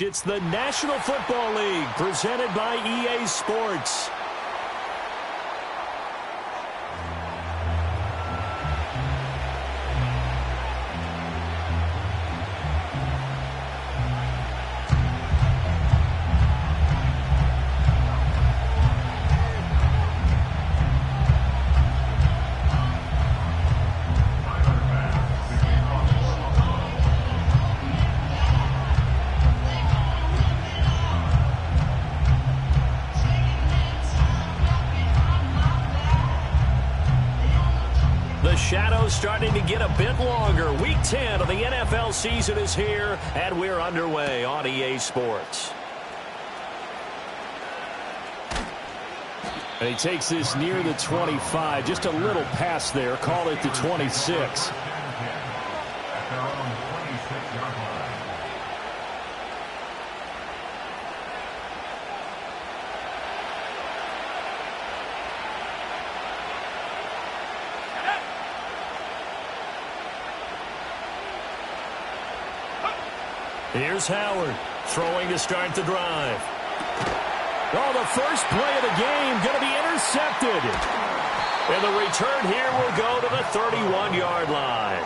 It's the National Football League presented by EA Sports. Shadows starting to get a bit longer. Week 10 of the NFL season is here, and we're underway on EA Sports. And he takes this near the 25, just a little past there. Call it the 26. Here's Howard, throwing to start the drive. Oh, the first play of the game going to be intercepted. And the return here will go to the 31-yard line.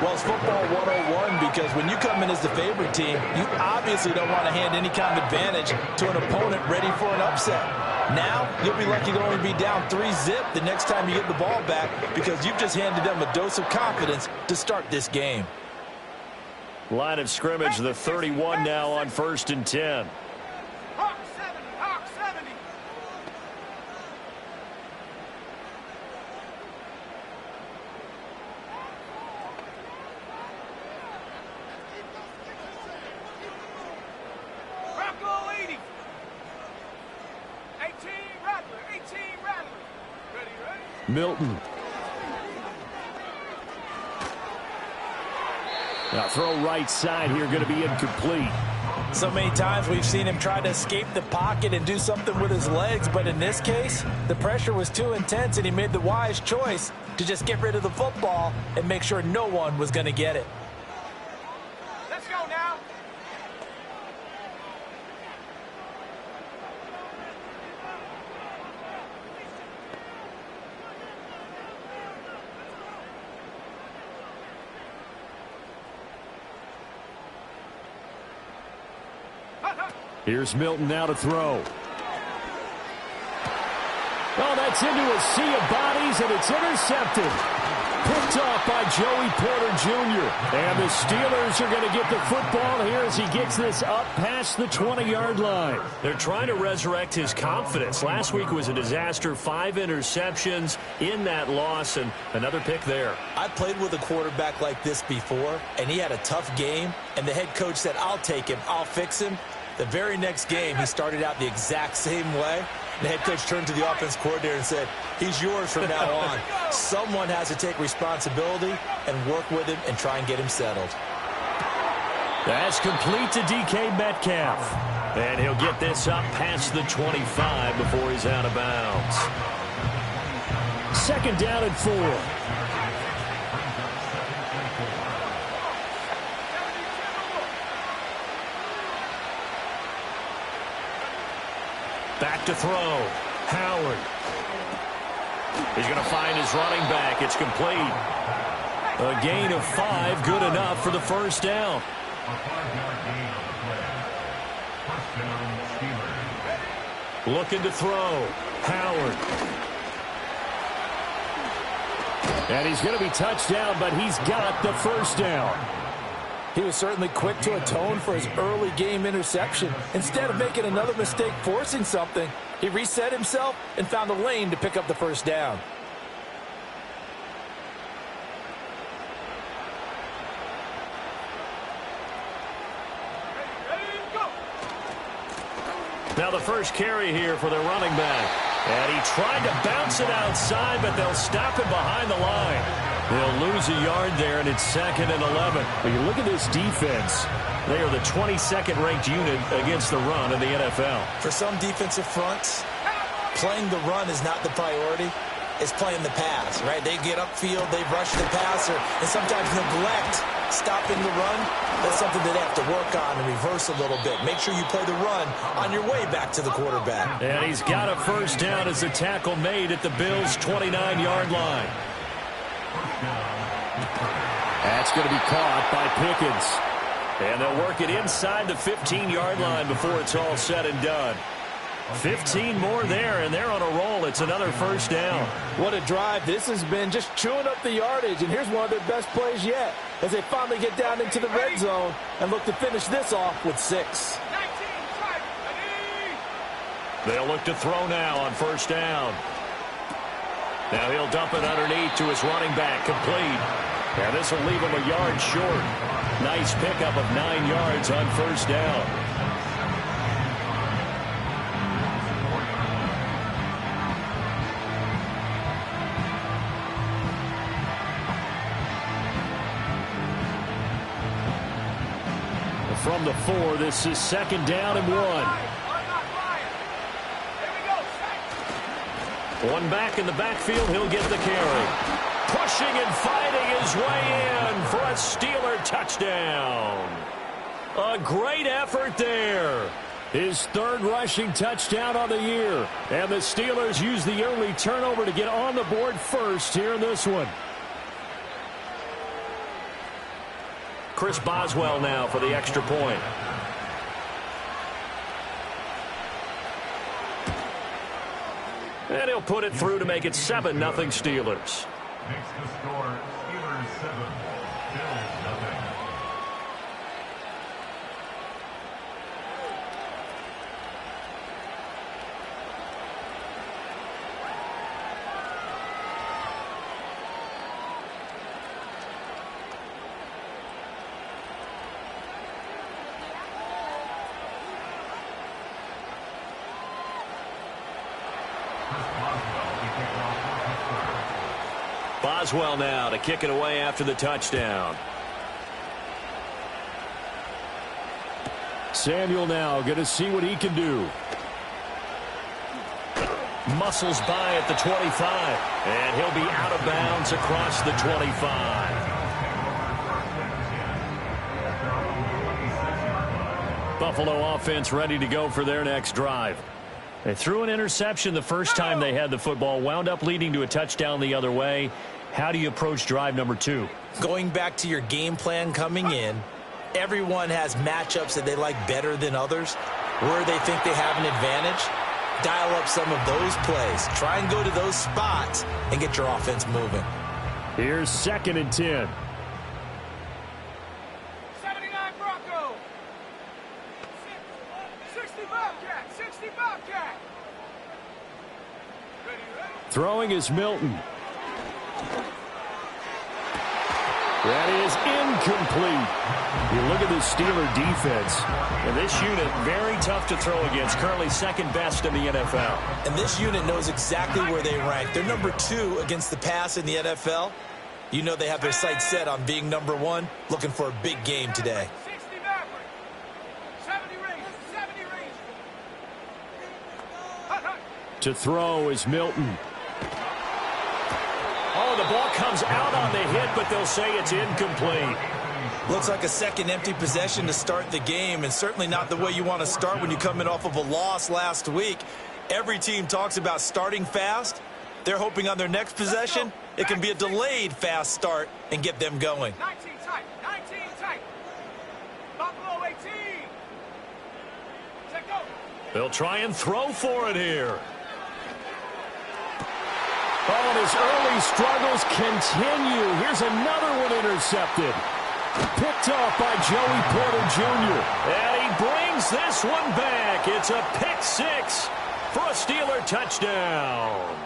Well, it's football 101 because when you come in as the favorite team, you obviously don't want to hand any kind of advantage to an opponent ready for an upset. Now, you'll be lucky to only be down 3-zip the next time you get the ball back because you've just handed them a dose of confidence to start this game. Line of scrimmage, the 31 now on 1st and 10. Hawk 70, Hawk 70. Rocco 80. 18 Rattler, 18 Rattler. Ready? Milton. Now throw right side here, going to be incomplete. So many times we've seen him try to escape the pocket and do something with his legs, but in this case, the pressure was too intense and he made the wise choice to just get rid of the football and make sure no one was going to get it. Let's go now. Here's Milton now to throw. Oh, that's into a sea of bodies, and it's intercepted. Picked off by Joey Porter Jr. And the Steelers are going to get the football here as he gets this up past the 20-yard line. They're trying to resurrect his confidence. Last week was a disaster. 5 interceptions in that loss, and another pick there. I played with a quarterback like this before, and he had a tough game, and the head coach said, I'll take him, I'll fix him. The very next game, he started out the exact same way. The head coach turned to the offense coordinator and said, he's yours from now on. Someone has to take responsibility and work with him and try and get him settled. That's complete to DK Metcalf. And he'll get this up past the 25 before he's out of bounds. 2nd down and 4. Back to throw. Howard. He's going to find his running back. It's complete. A gain of 5, good enough for the first down. Looking to throw. Howard. And he's going to be touched down, but he's got the first down. He was certainly quick to atone for his early game interception. Instead of making another mistake forcing something, he reset himself and found a lane to pick up the first down. Now the first carry here for their running back. And he tried to bounce it outside, but they'll stop it behind the line. They'll lose a yard there, and it's 2nd and 11. When you look at this defense, they are the 22nd ranked unit against the run in the NFL. For some defensive fronts, playing the run is not the priority. It's playing the pass, right? They get upfield, they rush the passer, and sometimes neglect stopping the run, that's something that they have to work on and reverse a little bit. Make sure you play the run on your way back to the quarterback. And he's got a first down as the tackle made at the Bills' 29-yard line. That's going to be caught by Pickens. And they'll work it inside the 15-yard line before it's all said and done. 15 more there, and they're on a roll. It's another first down. What a drive this has been, just chewing up the yardage. And here's one of their best plays yet as they finally get down into the red zone and look to finish this off with 6. 19, strike, ready. They'll look to throw now on first down. Now he'll dump it underneath to his running back, complete. And this will leave him a yard short. Nice pickup of 9 yards on first down. From the 4, this is second down and 1. One back in the backfield, he'll get the carry. Pushing and fighting his way in for a Steeler touchdown. A great effort there. His third rushing touchdown on the year. And the Steelers use the early turnover to get on the board first here in this one. Chris Boswell now for the extra point. And he'll put it through to make it 7-0 Steelers. Makes the score Steelers 7, Bills 0. Boswell now to kick it away after the touchdown. Samuel now going to see what he can do. Muscles by at the 25. And he'll be out of bounds across the 25. Buffalo offense ready to go for their next drive. They threw an interception the first time they had the football, wound up leading to a touchdown the other way. How do you approach drive number 2? Going back to your game plan coming in, everyone has matchups that they like better than others. Where they think they have an advantage, dial up some of those plays. Try and go to those spots and get your offense moving. Here's 2nd and 10. 79 Bronco. 60 Bobcat. 60 Bobcat. Ready. Throwing is Milton. That is incomplete. You look at the Steeler defense. And this unit, very tough to throw against. Currently second best in the NFL. And this unit knows exactly where they rank. They're number 2 against the pass in the NFL. You know they have their sights set on being number 1, looking for a big game today. 60 Maverick. 70 range. 70 range. Hut, hut. To throw is Milton. Oh, the ball comes out on the hit, but they'll say it's incomplete. Looks like a second empty possession to start the game, and certainly not the way you want to start when you come in off of a loss last week. Every team talks about starting fast. They're hoping on their next possession, it can be a delayed fast start and get them going. 19 tight. 19 tight. Buffalo 18. Check go. They'll try and throw for it here. Oh, and his early struggles continue. Here's another one intercepted. Picked off by Joey Porter Jr. And he brings this one back. It's a pick 6 for a Steeler touchdown.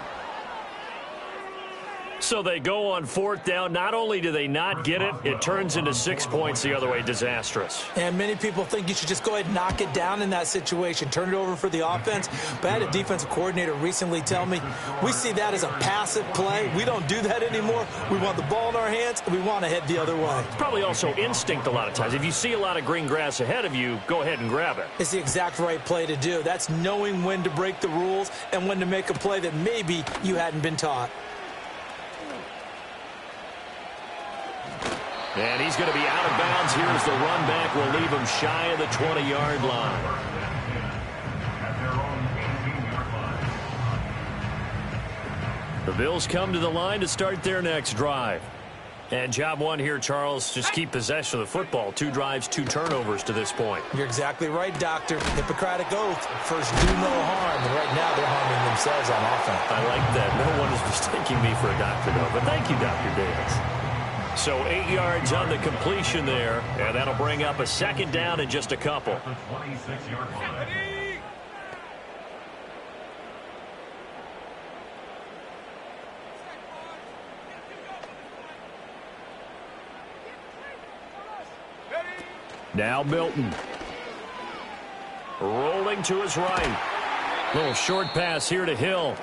So they go on 4th down. Not only do they not get it, it turns into 6 points the other way. Disastrous. And many people think you should just go ahead and knock it down in that situation. Turn it over for the offense. But I had a defensive coordinator recently tell me, we see that as a passive play. We don't do that anymore. We want the ball in our hands, and we want to head the other way. It's probably also instinct a lot of times. If you see a lot of green grass ahead of you, go ahead and grab it. It's the exact right play to do. That's knowing when to break the rules and when to make a play that maybe you hadn't been taught. And he's going to be out of bounds here as the run back will leave him shy of the 20-yard line. At their own 18-yard line. The Bills come to the line to start their next drive. And job one here, Charles, just keep possession of the football. 2 drives, 2 turnovers to this point. You're exactly right, Doctor. Hippocratic oath. First, do no harm. And right now, they're harming themselves on offense. I like that. No one is mistaking me for a doctor, though. But thank you, Dr. Davis. So 8 yards on the completion there, and that'll bring up a second down in just a couple. The 26-yard line. Now Milton. Rolling to his right. Little short pass here to Hill.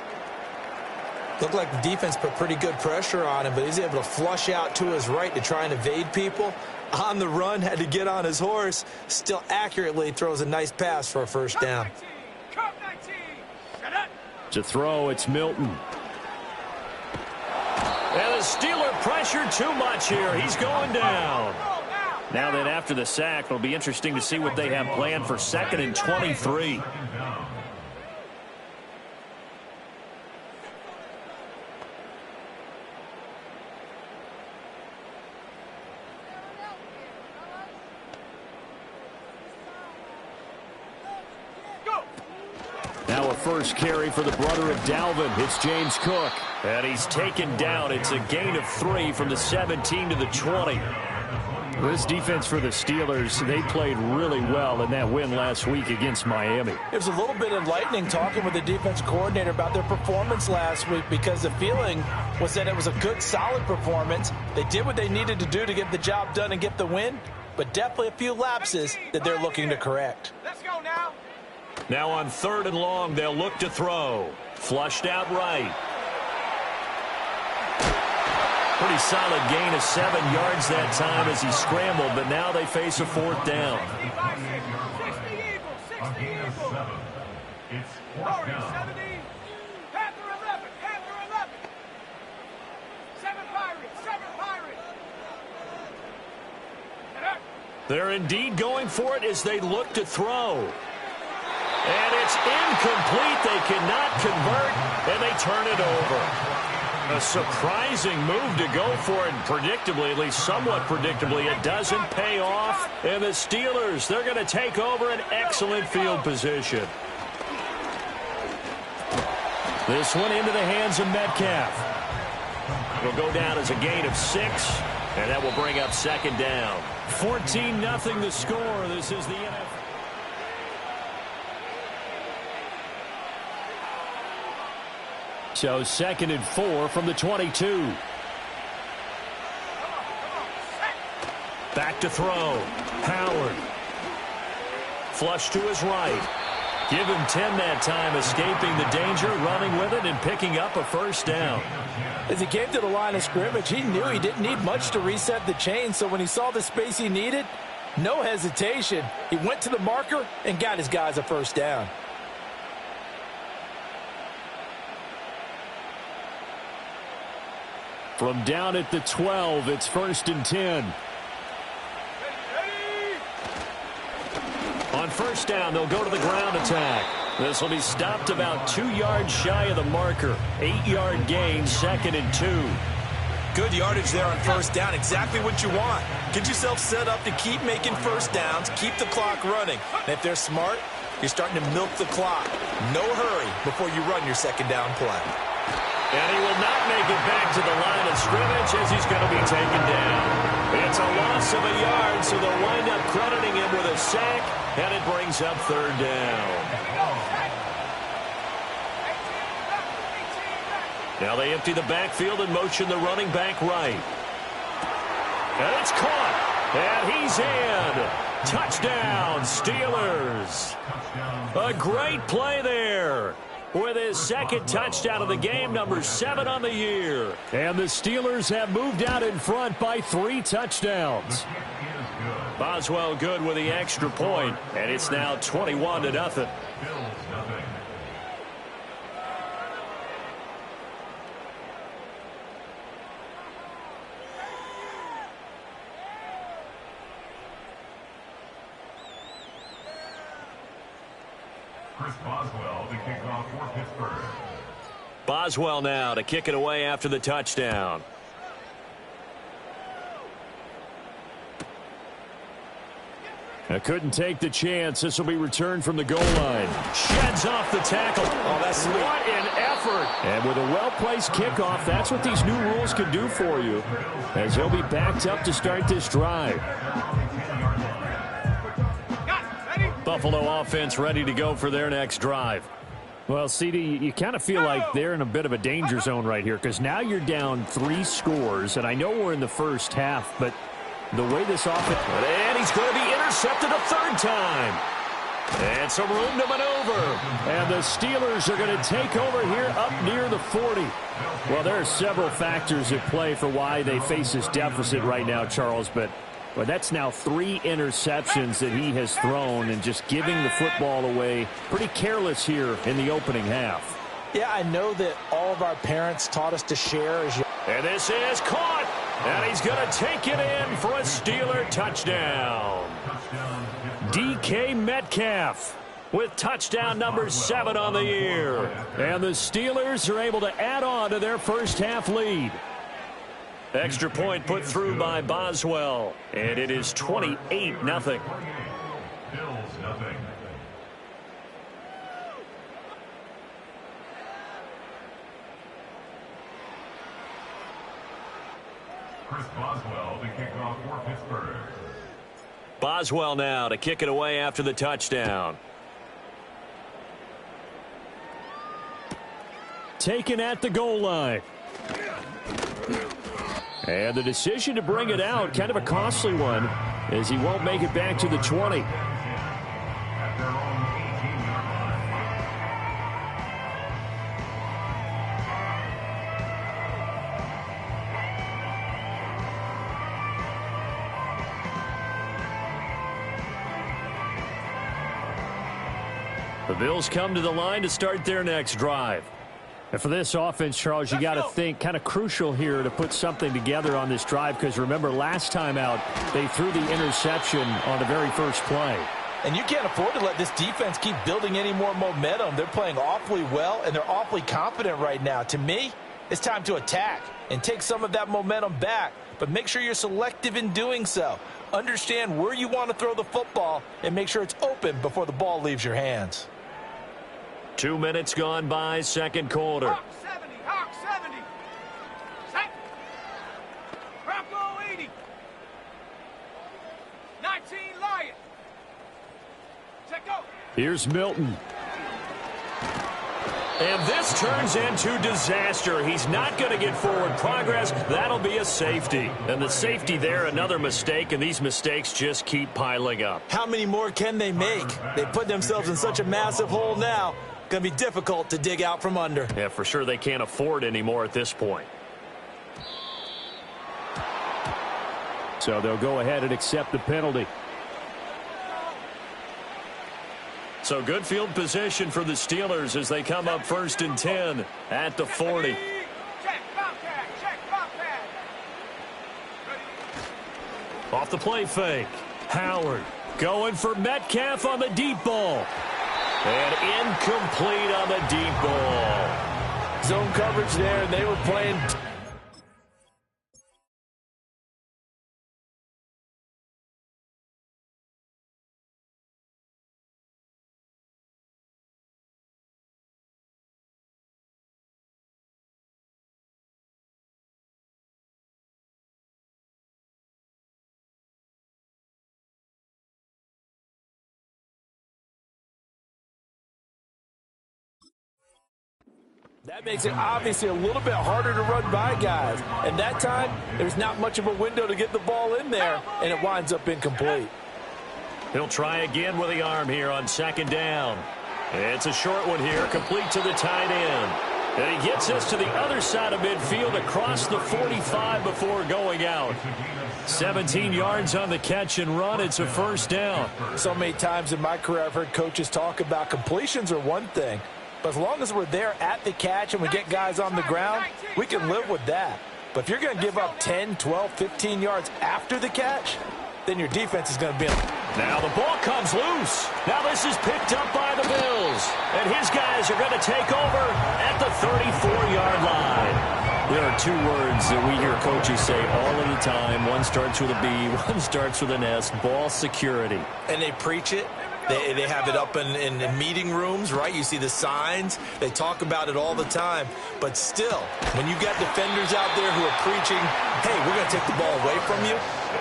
Looked like the defense put pretty good pressure on him, but he's able to flush out to his right to try and evade people. On the run, had to get on his horse. Still accurately throws a nice pass for a first down. To throw, it's Milton. And the Steeler pressure too much here. He's going down. Now that after the sack, it'll be interesting to see what they have planned for 2nd and 23. Now a first carry for the brother of Dalvin. It's James Cook. And he's taken down. It's a gain of 3 from the 17 to the 20. This defense for the Steelers, they played really well in that win last week against Miami. It was a little bit enlightening talking with the defense coordinator about their performance last week because the feeling was that it was a good, solid performance. They did what they needed to do to get the job done and get the win, but definitely a few lapses that they're looking to correct. Let's go now. Now on 3rd and long, they'll look to throw. Flushed out right. Pretty solid gain of 7 yards that time as he scrambled, but now they face a 4th down. 60 Eagles, 60 Eagles. It's 4th down. 70. Panther 11, Panther 11. 7 Pirates, 7 Pirates. They're indeed going for it as they look to throw. And it's incomplete. They cannot convert, and they turn it over. A surprising move to go for it, and predictably, at least somewhat predictably, it doesn't pay off. And the Steelers, they're going to take over an excellent field position. This one into the hands of Metcalf. It'll go down as a gain of 6, and that will bring up 2nd down. 14-0 the score. This is the NFL. So 2nd and 4 from the 22. Back to throw. Howard. Flush to his right. Give him 10 that time, escaping the danger, running with it, and picking up a first down. As he came to the line of scrimmage, he knew he didn't need much to reset the chain, so when he saw the space he needed, no hesitation. He went to the marker and got his guys a first down. From down at the 12, it's 1st and 10. On first down, they'll go to the ground attack. This will be stopped about 2 yards shy of the marker. 8-yard gain, 2nd and 2. Good yardage there on first down. Exactly what you want. Get yourself set up to keep making first downs, keep the clock running. And if they're smart, you're starting to milk the clock. No hurry before you run your 2nd down play. And he will not make it back to the line of scrimmage as he's going to be taken down. It's a loss of a yard, so they'll wind up crediting him with a sack, and it brings up 3rd down. Now they empty the backfield and motion the running back right. And it's caught. And he's in. Touchdown, Steelers. A great play there. With his 2nd touchdown of the game, number 7 on the year. And the Steelers have moved out in front by 3 touchdowns. Boswell good with the extra point, and it's now 21-0. Chris Boswell to kick off for Pittsburgh. Boswell now to kick it away after the touchdown. Couldn't take the chance. This will be returned from the goal line. Sheds off the tackle. Oh, that's sweet. What an effort. And with a well-placed kickoff, that's what these new rules can do for you, as he'll be backed up to start this drive. Buffalo offense ready to go for their next drive. Well, CD, you kind of feel like they're in a bit of a danger zone right here, because now you're down 3 scores, and I know we're in the first half, but the way this offense... And he's going to be intercepted a third time. And some room to maneuver. And the Steelers are going to take over here up near the 40. Well, there are several factors at play for why they face this deficit right now, Charles, but that's now 3 interceptions that he has thrown and just giving the football away. Pretty careless here in the opening half. Yeah, I know that all of our parents taught us to share. And this is caught. And he's going to take it in for a Steeler touchdown. DK Metcalf with touchdown number 7 on the year. And the Steelers are able to add on to their first half lead. Extra point put through by Boswell. And it is 28-0. Bills nothing. Chris Boswell to kick off for Pittsburgh. Boswell now to kick it away after the touchdown. Taken at the goal line. And the decision to bring it out, kind of a costly one, as he won't make it back to the 20. At their own 18-yard line. The Bills come to the line to start their next drive. And for this offense, Charles, you got to think kind of crucial here to put something together on this drive, because remember, last time out, they threw the interception on the very first play. And you can't afford to let this defense keep building any more momentum. They're playing awfully well, and they're awfully confident right now. To me, it's time to attack and take some of that momentum back, but make sure you're selective in doing so. Understand where you want to throw the football and make sure it's open before the ball leaves your hands. 2 minutes gone by, second quarter. Hawk 70, Hawk 70. Set. Bronco 80. 19 Lion. Set go. Here's Milton. And this turns into disaster. He's not going to get forward progress. That'll be a safety. And the safety there, another mistake, and these mistakes just keep piling up. How many more can they make? They put themselves in such a massive hole now. Going to be difficult to dig out from under. Yeah, for sure they can't afford any more at this point. So they'll go ahead and accept the penalty. So good field position for the Steelers as they come up 1st and 10 at the 40. Check, Bobcat. Check, Bobcat. Ready. Off the play fake. Howard going for Metcalf on the deep ball. And incomplete on the deep ball. Zone coverage there, and they were playing... That makes it obviously a little bit harder to run by guys. And that time, there's not much of a window to get the ball in there, and it winds up incomplete. He'll try again with the arm here on 2nd down. It's a short one here, complete to the tight end. And he gets us to the other side of midfield across the 45 before going out. 17 yards on the catch and run. It's a 1st down. So many times in my career, I've heard coaches talk about completions are one thing, but as long as we're there at the catch and we get guys on the ground, we can live with that. But if you're going to give up 10, 12, 15 yards after the catch, then your defense is going to be Now the ball comes loose. Now this is picked up by the Bills. And his guys are going to take over at the 34-yard line. There are two words that we hear coaches say all of the time. One starts with a B, one starts with an S, ball security. And they preach it. They have it up in meeting rooms, right? You see the signs. They talk about it all the time. But still, when you've got defenders out there who are preaching, hey, we're going to take the ball away from you,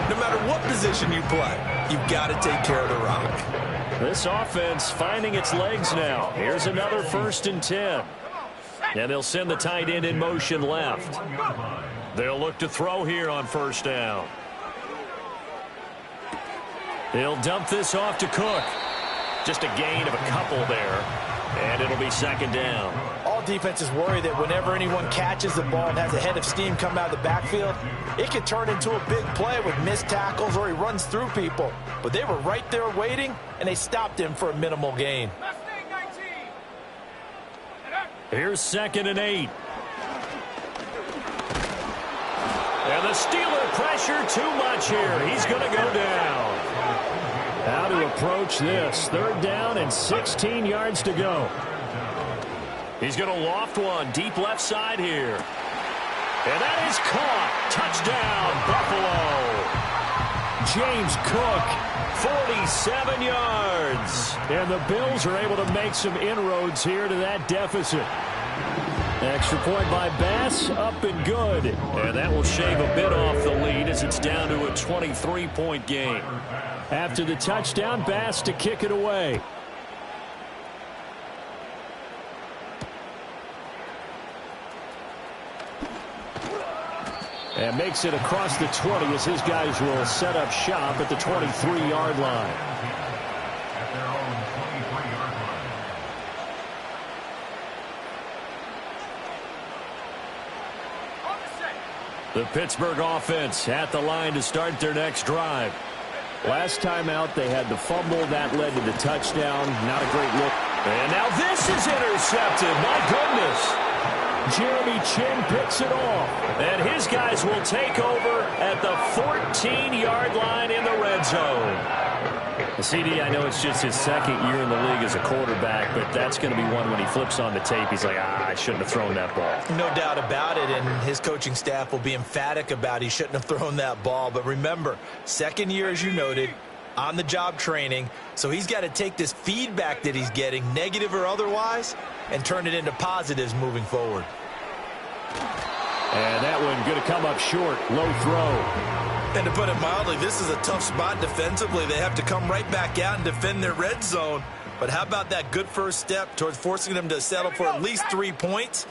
no matter what position you play, you've got to take care of the rock. This offense finding its legs now. Here's another 1st and 10. And they'll send the tight end in motion left. They'll look to throw here on 1st down. They'll dump this off to Cook. Just a gain of a couple there. And it'll be 2nd down. All defenses worry that whenever anyone catches the ball and has a head of steam come out of the backfield, it can turn into a big play with missed tackles or he runs through people. But they were right there waiting, and they stopped him for a minimal gain. Here's 2nd and 8. And the Steeler pressure too much here. He's going to go down. How to approach this. 3rd down and 16 yards to go. He's going to loft one deep left side here. And that is caught. Touchdown, Buffalo. James Cook, 47 yards. And the Bills are able to make some inroads here to that deficit. Extra point by Bass, up and good. And that will shave a bit off the lead as it's down to a 23-point game. After the touchdown, Bass to kick it away. And makes it across the 20 as his guys will set up shop at the 23-yard line. At their own 23-yard line. The Pittsburgh offense at the line to start their next drive. Last time out, they had the fumble. That led to the touchdown. Not a great look. And now this is intercepted. My goodness. Jeremy Chinn picks it off. And his guys will take over at the 14-yard line in the red zone. CD, I know it's just his 2nd year in the league as a quarterback, but that's going to be one when he flips on the tape. He's like, I shouldn't have thrown that ball. No doubt about it, and his coaching staff will be emphatic about he shouldn't have thrown that ball. But remember, 2nd year, as you noted, on-the-job training, so he's got to take this feedback that he's getting, negative or otherwise, and turn it into positives moving forward. And that one going to come up short. Low throw. And to put it mildly, this is a tough spot defensively. They have to come right back out and defend their red zone. But how about that good first step towards forcing them to settle for at least 3 points?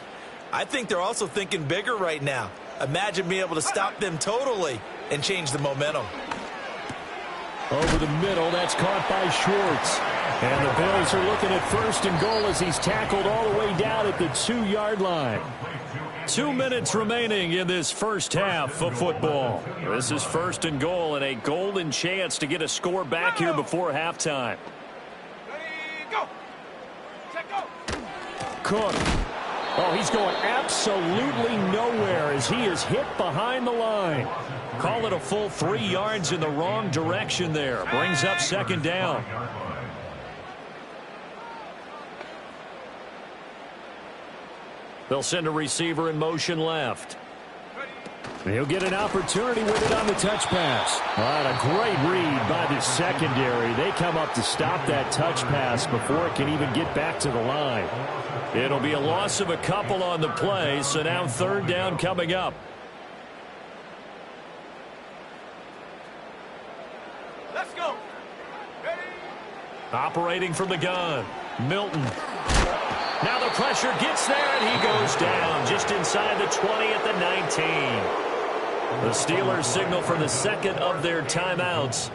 I think they're also thinking bigger right now. Imagine being able to stop them totally and change the momentum. Over the middle, that's caught by Schwartz. And the Bills are looking at 1st and goal as he's tackled all the way down at the 2-yard line. 2 minutes remaining in this first half of football. This is 1st and goal and a golden chance to get a score back here before halftime. Cook. Oh, he's going absolutely nowhere as he is hit behind the line. Call it a full 3 yards in the wrong direction there. Brings up 2nd down. They'll send a receiver in motion left. He'll get an opportunity with it on the touch pass. All right, a great read by the secondary. They come up to stop that touch pass before it can even get back to the line. It'll be a loss of a couple on the play, so now 3rd down coming up. Let's go. Ready? Operating from the gun, Milton. Now the pressure gets there, and he goes down just inside the 20 at the 19. The Steelers signal for the 2nd of their timeouts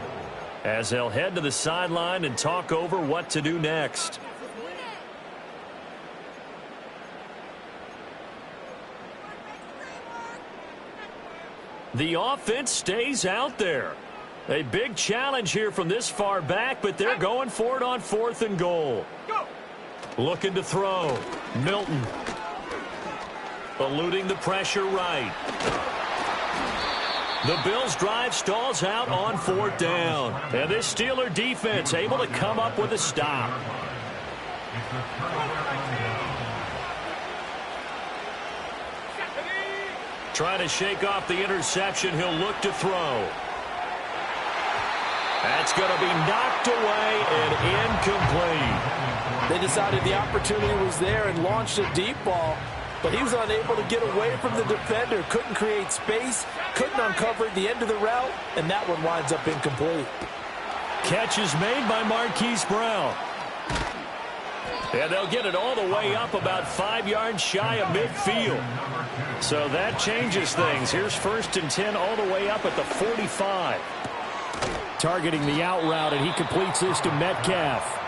as they'll head to the sideline and talk over what to do next. The offense stays out there. A big challenge here from this far back, but they're going for it on 4th and goal. Looking to throw. Milton. Eluding the pressure right. The Bills' drive stalls out on 4th down. And this Steeler defense able to come up with a stop. Trying to shake off the interception. He'll look to throw. That's going to be knocked away and incomplete. They decided the opportunity was there and launched a deep ball, but he was unable to get away from the defender, couldn't create space, couldn't uncover the end of the route, and that one winds up incomplete. Catch is made by Marquise Brown. And they'll get it all the way up about 5 yards shy of midfield. So that changes things. Here's 1st and 10 all the way up at the 45. Targeting the out route, and he completes this to Metcalf.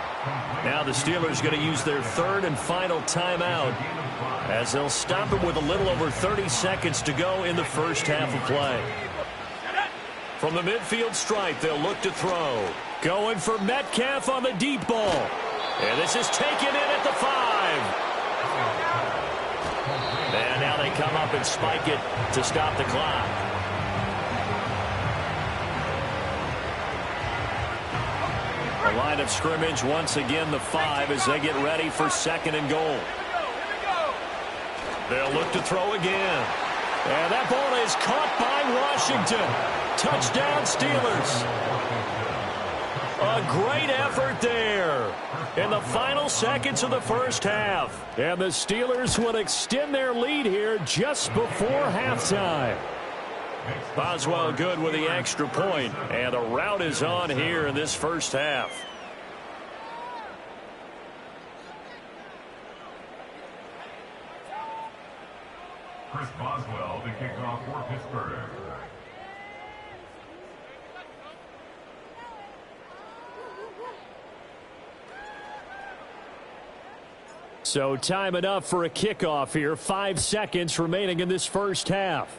Now the Steelers going to use their 3rd and final timeout as they'll stop it with a little over 30 seconds to go in the first half of play. From the midfield stripe, they'll look to throw. Going for Metcalf on the deep ball. And this is taken in at the 5. And now they come up and spike it to stop the clock. The line of scrimmage once again the 5 as they get ready for 2nd and goal. They'll look to throw again. And that ball is caught by Washington. Touchdown Steelers. A great effort there in the final seconds of the first half. And the Steelers will extend their lead here just before halftime. Boswell good with the extra point, and the rout is on here in this first half. Chris Boswell to kick off for Pittsburgh. So time enough for a kickoff here. 5 seconds remaining in this first half.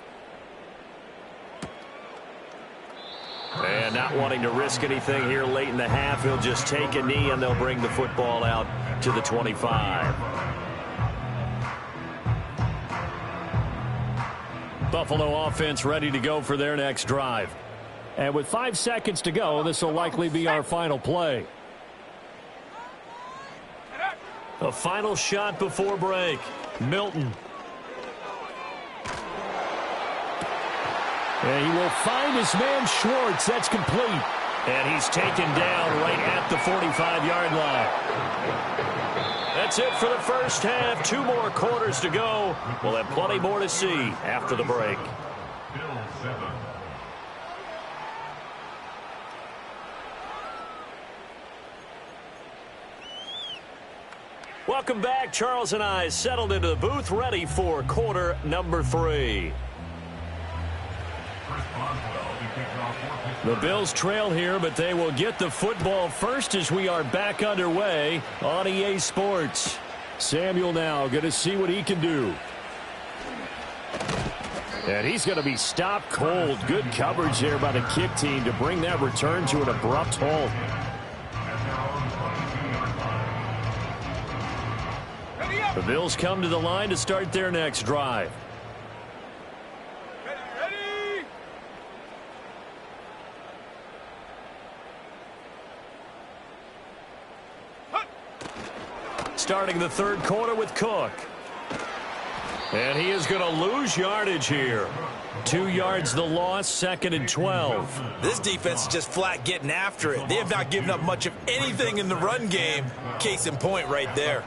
And not wanting to risk anything here late in the half, he'll just take a knee and they'll bring the football out to the 25. Buffalo offense ready to go for their next drive. And with 5 seconds to go, this will likely be our final play. A final shot before break. Milton. And he will find his man Schwartz. That's complete. And he's taken down right at the 45-yard line. That's it for the first half. 2 more quarters to go. We'll have plenty more to see after the break. Bill 7. Welcome back. Charles and I settled into the booth, ready for quarter number 3. The Bills trail here, but they will get the football first as we are back underway on EA Sports. Samuel now going to see what he can do. And he's going to be stopped cold. Good coverage there by the kick team to bring that return to an abrupt halt. The Bills come to the line to start their next drive. Ready. Starting the third quarter with Cook. And he is going to lose yardage here. 2 yards the loss, 2nd and 12. This defense is just flat getting after it. They have not given up much of anything in the run game. Case in point right there.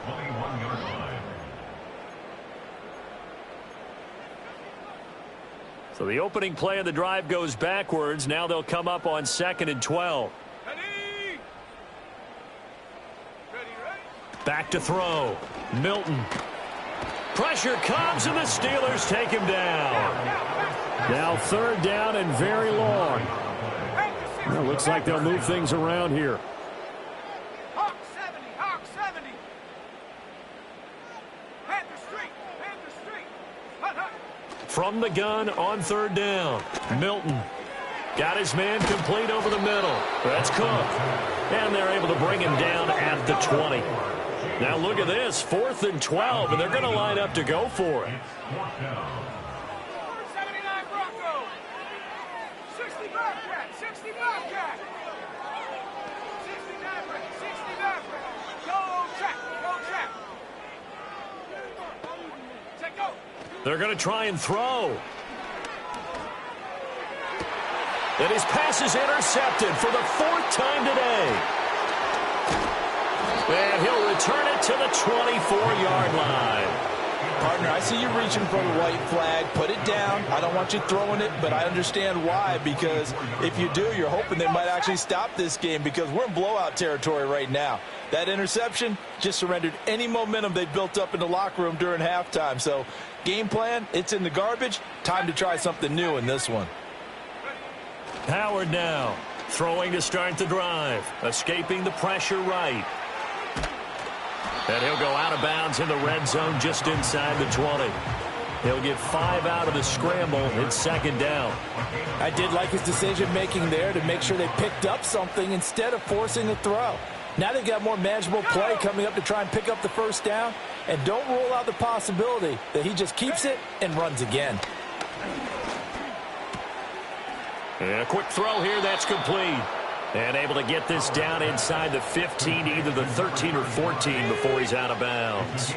So the opening play of the drive goes backwards. Now they'll come up on 2nd and 12. Ready. Back to throw. Milton. Pressure comes, and the Steelers take him down. Now 3rd down and very long. Well, looks like they'll move things around here. Hawk 70. Hawk 70. Panther Street. Hunt. From the gun on 3rd down. Milton. Got his man complete over the middle. That's Cook. And they're able to bring him down at the 20. Now look at this, 4th and 12, and they're going to line up to go for it. 79 Bronco. They're going to try and throw. And his pass is intercepted for the 4th time today. And he'll return it to the 24-yard line. Partner, I see you reaching for the white flag. Put it down. I don't want you throwing it, but I understand why, because if you do, you're hoping they might actually stop this game, because we're in blowout territory right now. That interception just surrendered any momentum they built up in the locker room during halftime. So game plan, it's in the garbage. Time to try something new in this one. Howard now throwing to start the drive, escaping the pressure right. And he'll go out of bounds in the red zone just inside the 20. He'll get 5 out of the scramble. It's 2nd down. I did like his decision-making there to make sure they picked up something instead of forcing a throw. Now they've got more manageable play coming up to try and pick up the 1st down. And don't rule out the possibility that he just keeps it and runs again. And a quick throw here, that's complete. And able to get this down inside the 15, either the 13 or 14 before he's out of bounds.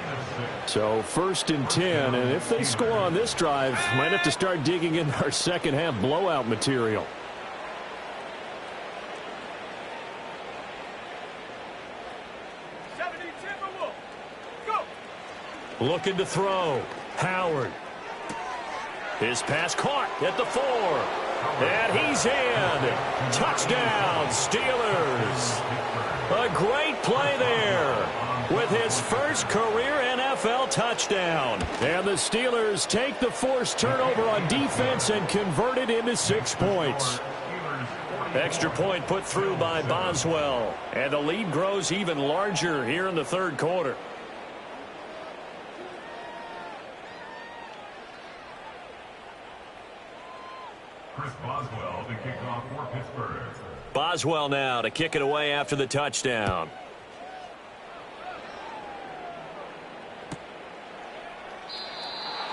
So 1st and 10, and if they score on this drive, might have to start digging in our second half blowout material. Looking to throw. Howard. His pass caught at the 4. And he's in. Touchdown, Steelers. A great play there with his first career NFL touchdown. And the Steelers take the forced turnover on defense and convert it into 6 points. Extra point put through by Boswell. And the lead grows even larger here in the 3rd quarter. Chris Boswell to kick off for Pittsburgh. Boswell now to kick it away after the touchdown.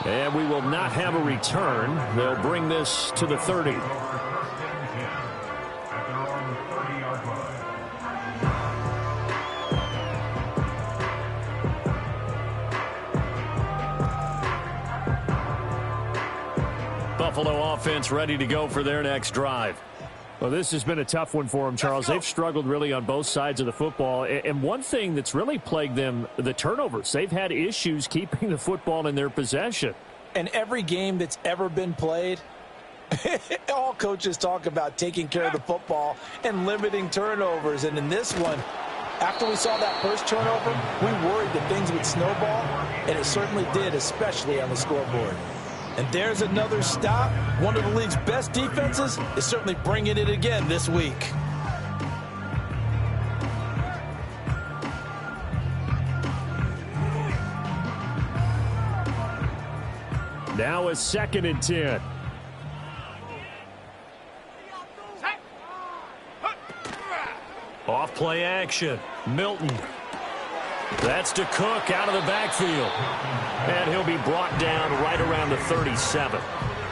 And we will not have a return. They'll bring this to the 30. First and 10 at their own 30-yard line. Buffalo offense ready to go for their next drive. Well, this has been a tough one for them, Charles. They've struggled really on both sides of the football. And one thing that's really plagued them, the turnovers. They've had issues keeping the football in their possession. And every game that's ever been played, all coaches talk about taking care of the football and limiting turnovers. And in this one, after we saw that first turnover, we worried that things would snowball, and it certainly did, especially on the scoreboard. And there's another stop. One of the league's best defenses is certainly bringing it again this week. Now a 2nd and 10. Off play action. Milton. That's to Cook out of the backfield. And he'll be brought down right around the 37.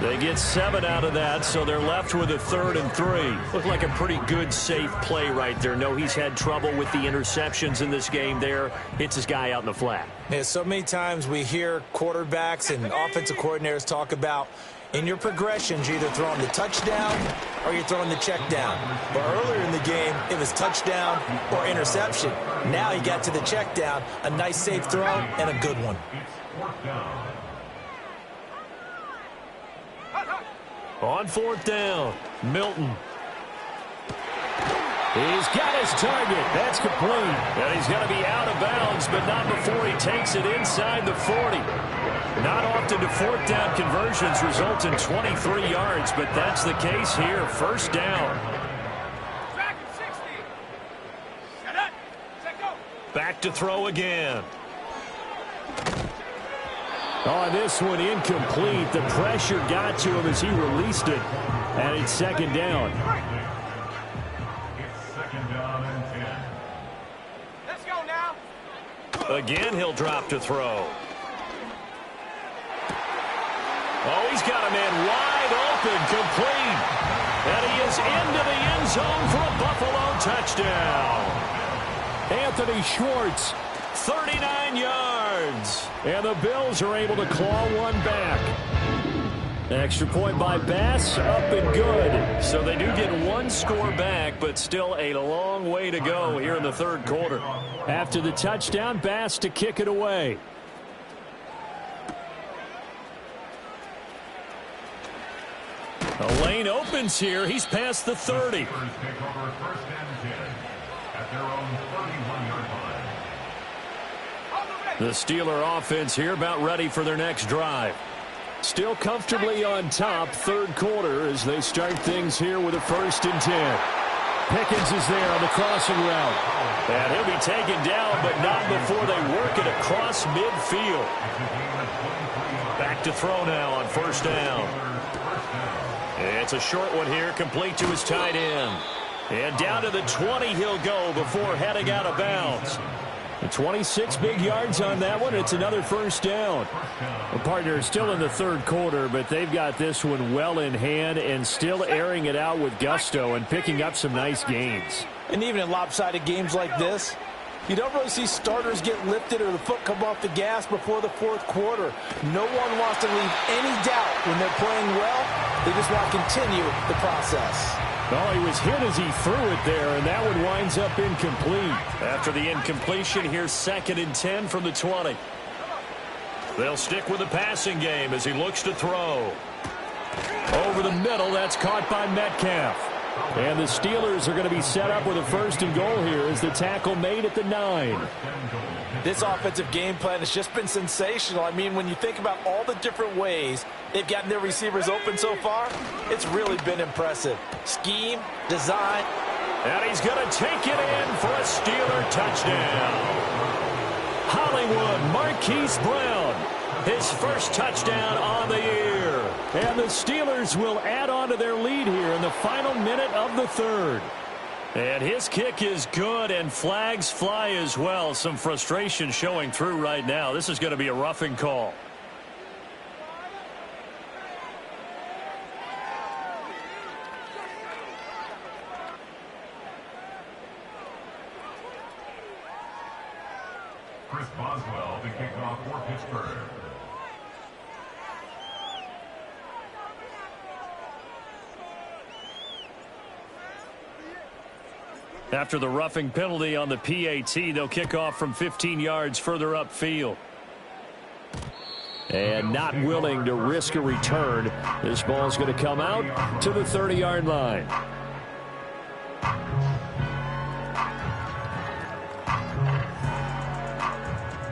They get 7 out of that, so they're left with a 3rd and 3. Looked like a pretty good, safe play right there. No, he's had trouble with the interceptions in this game there. Hits his guy out in the flat. Yeah, so many times we hear quarterbacks and offensive coordinators talk about in your progressions, you're either throwing the touchdown or you're throwing the check down. But earlier in the game, it was touchdown or interception. Now he got to the check down, a nice safe throw, and a good one. On 4th down, Milton. He's got his target. That's complete. And he's going to be out of bounds, but not before he takes it inside the 40. Not often do 4th down conversions result in 23 yards, but that's the case here. 1st down. Back to throw again. Oh, this one incomplete. The pressure got to him as he released it. And it's 2nd down. It's 2nd down and 10. Let's go now. Again, he'll drop to throw. Oh, he's got a man wide open, complete. And he is into the end zone for a Buffalo touchdown. Anthony Schwartz 39 yards. And the Bills are able to claw one back. Extra point by Bass, up and good. So they do get one score back, but still a long way to go here in the third quarter. After the touchdown, Bass to kick it away. A lane opens here. He's past the 30. The Steeler offense here about ready for their next drive. Still comfortably on top, third quarter, as they start things here with a 1st and 10. Pickens is there on the crossing route. And he'll be taken down, but not before they work it across midfield. Back to throw now on 1st down. It's a short one here, complete to his tight end. And down to the 20 he'll go before heading out of bounds. 26 big yards on that one. It's another 1st down. The partner is still in the third quarter, but they've got this one well in hand and still airing it out with gusto and picking up some nice gains. And even in lopsided games like this, you don't really see starters get lifted or the foot come off the gas before the fourth quarter. No one wants to leave any doubt when they're playing well. They just want to continue the process. Oh, he was hit as he threw it there, and that one winds up incomplete. After the incompletion, here's 2nd and 10 from the 20. They'll stick with the passing game as he looks to throw. Over the middle, that's caught by Metcalf. And the Steelers are going to be set up with a 1st and goal here as the tackle made at the 9. This offensive game plan has just been sensational. I mean, when you think about all the different ways they've gotten their receivers open so far, it's really been impressive. Scheme, design. And he's going to take it in for a Steeler touchdown. Hollywood Marquise Brown, his first touchdown on the year. And the Steelers will add on to their lead here in the final minute of the third. And his kick is good, and flags fly as well. Some frustration showing through right now. This is going to be a roughing call. Chris Boswell to kick off for Pittsburgh. After the roughing penalty on the PAT, they'll kick off from 15 yards further upfield. And not willing to risk a return, this ball's going to come out to the 30-yard line.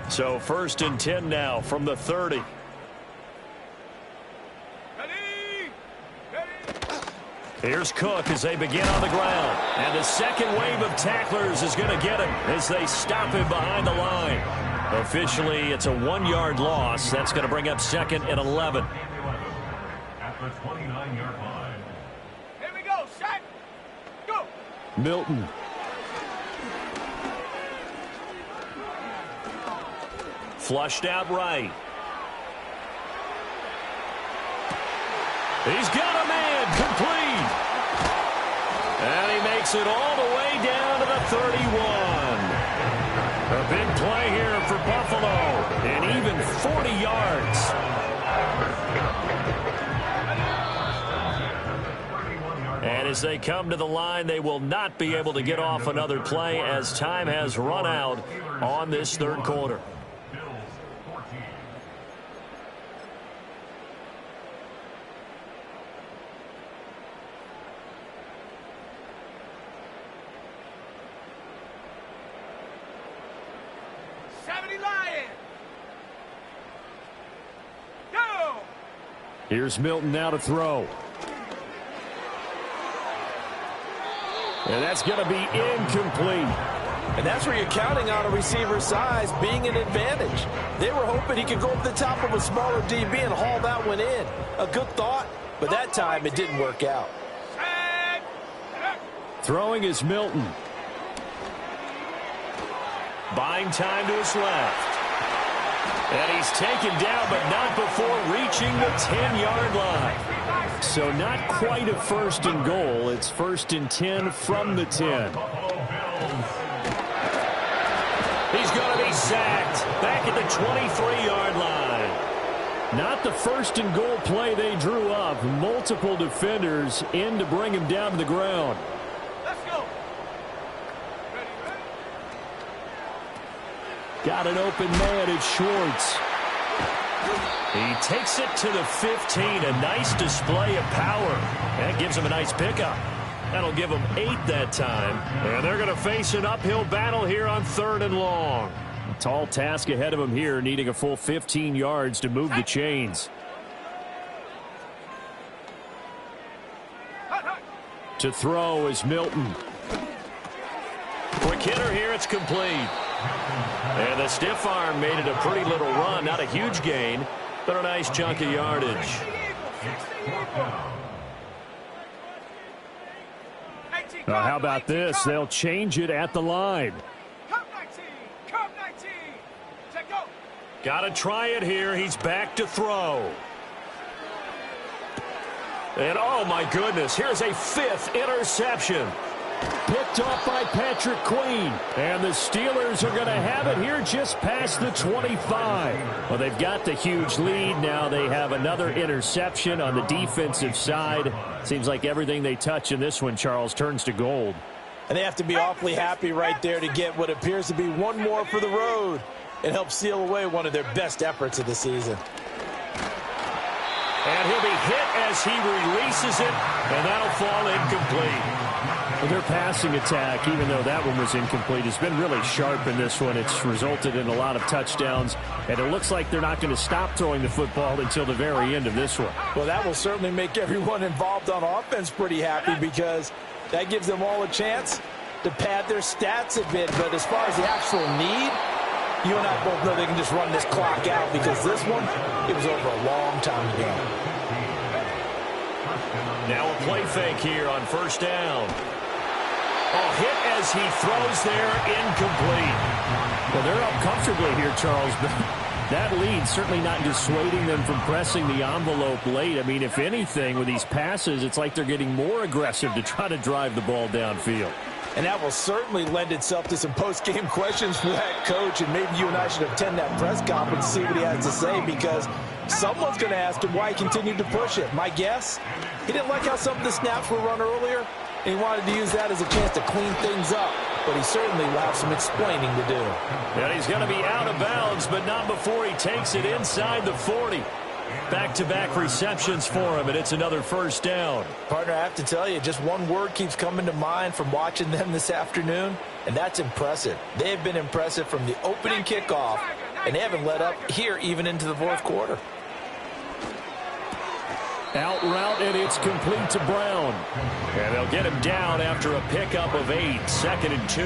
So 1st and 10 now from the 30. Here's Cook as they begin on the ground. And the second wave of tacklers is going to get him as they stop him behind the line. Officially, it's a 1-yard loss. That's going to bring up 2nd and 11. At the 29-yard line. Here we go, Shaq. Go. Milton. Flushed out right. He's got a man complete. And he makes it all the way down to the 31. A big play here for Buffalo. And even 40 yards. And as they come to the line, they will not be able to get off another play as time has run out on this third quarter. Here's Milton now to throw. And that's going to be incomplete. And that's where you're counting on a receiver's size being an advantage. They were hoping he could go over the top of a smaller DB and haul that one in. A good thought, but that time it didn't work out. Throwing is Milton. Buying time to his left. And he's taken down, but not before reaching the 10-yard line. So not quite a 1st and goal. It's 1st and 10 from the 10. He's going to be sacked back at the 23-yard line. Not the first and goal play they drew up. Multiple defenders in to bring him down to the ground. Let's go. Ready, ready. Got an open man. It's Schwartz. He takes it to the 15. A nice display of power. That gives him a nice pickup. That'll give them 8 that time. And they're going to face an uphill battle here on 3rd and long. A tall task ahead of them here, needing a full 15 yards to move the chains. To throw is Milton. Quick hitter here. It's complete. And the stiff arm made it a pretty little run. Not a huge gain, but a nice chunk of yardage. How about this? They'll change it at the line. Got to try it here. He's back to throw. And oh my goodness, here's a 5th interception. Picked off by Patrick Queen. And the Steelers are going to have it here just past the 25. Well, they've got the huge lead. Now they have another interception on the defensive side. Seems like everything they touch in this one, Charles, turns to gold. And they have to be awfully happy right there to get what appears to be one more for the road. It helps seal away one of their best efforts of the season. And he'll be hit as he releases it, and that'll fall incomplete. Well, their passing attack, even though that one was incomplete, has been really sharp in this one. It's resulted in a lot of touchdowns, and it looks like they're not going to stop throwing the football until the very end of this one. Well, that will certainly make everyone involved on offense pretty happy because that gives them all a chance to pad their stats a bit. But as far as the actual need, you and I both know they can just run this clock out because this one, it was over a long time ago. Now a play fake here on 1st down. Oh, hit as he throws there, incomplete. Well, they're up comfortably here, Charles, but that lead certainly not dissuading them from pressing the envelope late. I mean, if anything, with these passes, it's like they're getting more aggressive to try to drive the ball downfield. And that will certainly lend itself to some post-game questions for that coach, and maybe you and I should attend that press conference and see what he has to say, because someone's going to ask him why he continued to push it. My guess, he didn't like how some of the snaps were run earlier, and he wanted to use that as a chance to clean things up. But he certainly will have some explaining to do. And he's going to be out of bounds, but not before he takes it inside the 40. Back-to-back receptions for him, and it's another 1st down. Partner, I have to tell you, just one word keeps coming to mind from watching them this afternoon, and that's impressive. They have been impressive from the opening kickoff, and they haven't let up here even into the 4th quarter. Out route, and it's complete to Brown. And they'll get him down after a pickup of 8, 2nd and 2.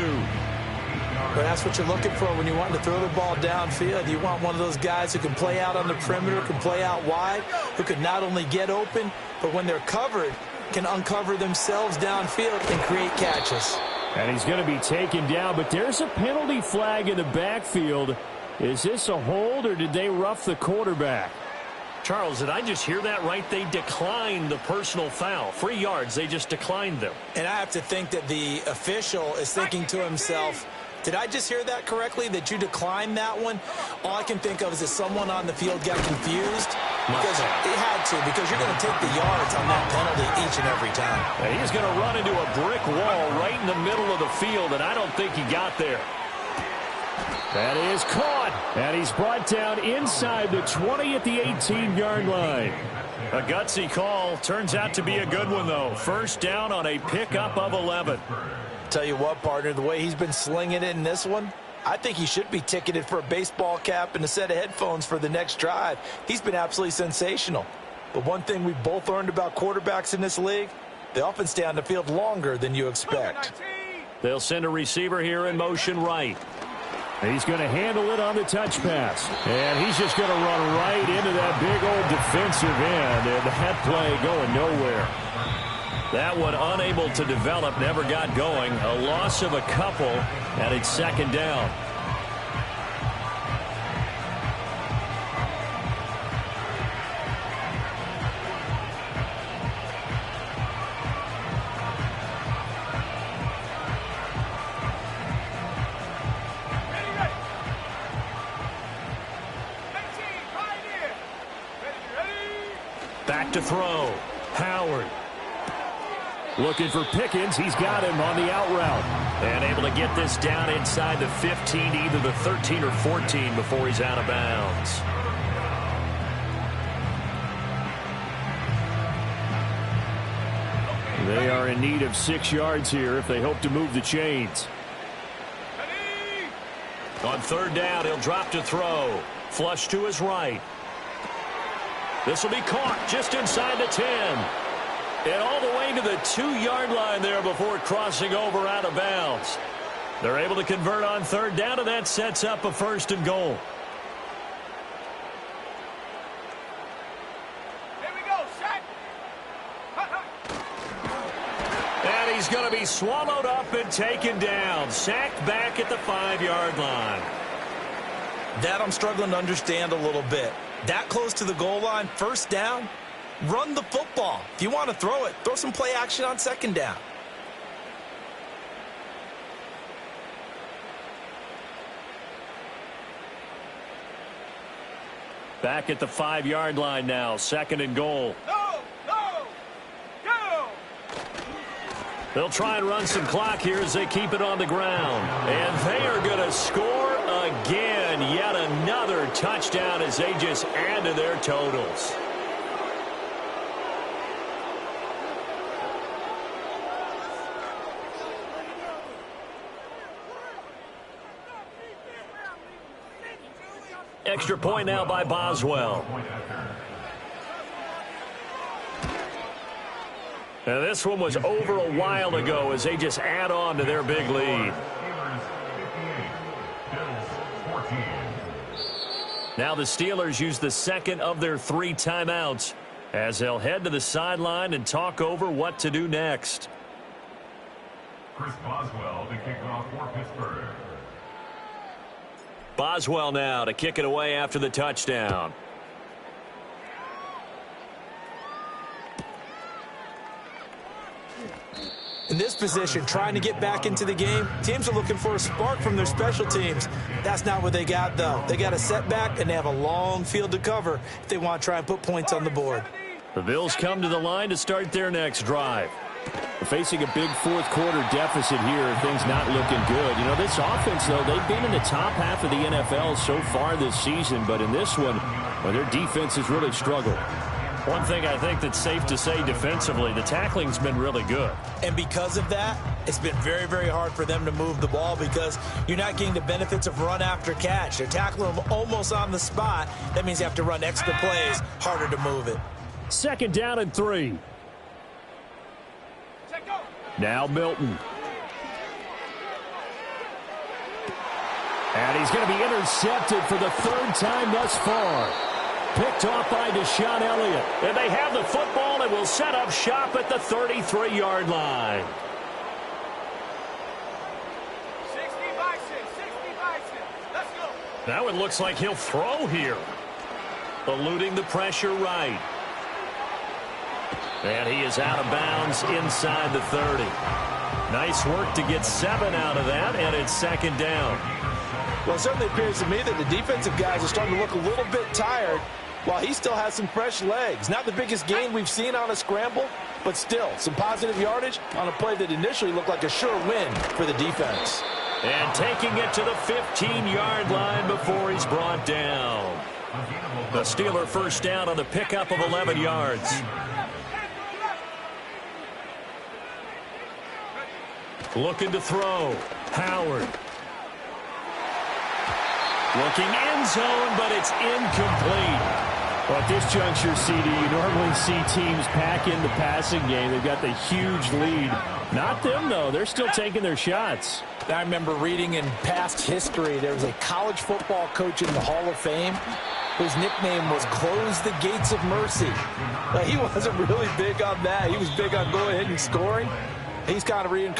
But that's what you're looking for when you want to throw the ball downfield. You want one of those guys who can play out on the perimeter, can play out wide, who can not only get open, but when they're covered, can uncover themselves downfield and create catches. And he's going to be taken down, but there's a penalty flag in the backfield. Is this a hold, or did they rough the quarterback? Charles, did I just hear that right? They declined the personal foul. 3 yards, they just declined them. And I have to think that the official is thinking to himself, did I just hear that correctly, that you declined that one? All I can think of is that someone on the field got confused. Because it had to, because you're going to take the yards on that penalty each and every time. And he's going to run into a brick wall right in the middle of the field, and I don't think he got there. That is caught, and he's brought down inside the 20 at the 18-yard line. A gutsy call. Turns out to be a good one, though. 1st down on a pickup of 11. Tell you what, partner, the way he's been slinging it in this one, I think he should be ticketed for a baseball cap and a set of headphones for the next drive. He's been absolutely sensational. But one thing we both learned about quarterbacks in this league, they often stay on the field longer than you expect. They'll send a receiver here in motion right. He's going to handle it on the touch pass. And he's just going to run right into that big old defensive end. And that play going nowhere. That one unable to develop, never got going. A loss of a couple, and it's 2nd down. back to throw. Howard. Looking for Pickens. He's got him on the out route. And able to get this down inside the 15, either the 13 or 14 before he's out of bounds. They are in need of 6 yards here if they hope to move the chains. On third down, he'll drop to throw. Flush to his right. This will be caught just inside the 10. And all the way to the 2-yard line there before crossing over out of bounds. They're able to convert on third down, and that sets up a 1st and goal. Here we go, set. And he's going to be swallowed up and taken down. Sacked back at the 5-yard line. That I'm struggling to understand a little bit. That close to the goal line, 1st down, run the football. If you want to throw it, throw some play action on 2nd down. Back at the 5-yard line now, 2nd and goal. Go, go, go. They'll try and run some clock here as they keep it on the ground. And they are going to score again. Yet another touchdown as they just add to their totals. Extra point now by Boswell. And this one was over a while ago as they just add on to their big lead. Now the Steelers use the 2nd of their 3 timeouts as they'll head to the sideline and talk over what to do next. Chris Boswell to kick off for Pittsburgh. Boswell now to kick it away after the touchdown. In this position, trying to get back into the game, teams are looking for a spark from their special teams. That's not what they got, though. They got a setback, and they have a long field to cover if they want to try and put points on the board. The Bills come to the line to start their next drive. We're facing a big 4th quarter deficit here. Things not looking good. You know, this offense, though, they've been in the top half of the NFL so far this season, but in this one, well, their defense has really struggled. One thing I think that's safe to say defensively, the tackling's been really good. And because of that, it's been very, very hard for them to move the ball because you're not getting the benefits of run after catch. They're tackling them almost on the spot. That means you have to run extra plays, harder to move it. 2nd down and 3. Set, go. Now Milton. And he's going to be intercepted for the 3rd time thus far. Picked off by Deshaun Elliott. And they have the football and will set up shop at the 33-yard line. 60 Bison, 60 Bison. Let's go. That one looks like he'll throw here. Eluding the pressure right. And he is out of bounds inside the 30. Nice work to get 7 out of that, and it's 2nd down. Well, it certainly appears to me that the defensive guys are starting to look a little bit tired while he still has some fresh legs. Not the biggest gain we've seen on a scramble, but still some positive yardage on a play that initially looked like a sure win for the defense. And taking it to the 15-yard line before he's brought down. The Steeler 1st down on the pickup of 11 yards. Looking to throw. Howard. Looking end zone, but it's incomplete. Well, at this juncture, CD, you normally see teams pack in the passing game. They've got the huge lead. Not them, though. They're still taking their shots. I remember reading in past history, there was a college football coach in the Hall of Fame whose nickname was Close the Gates of Mercy. He wasn't really big on that. He was big on going ahead and scoring. He's kind of reincarnated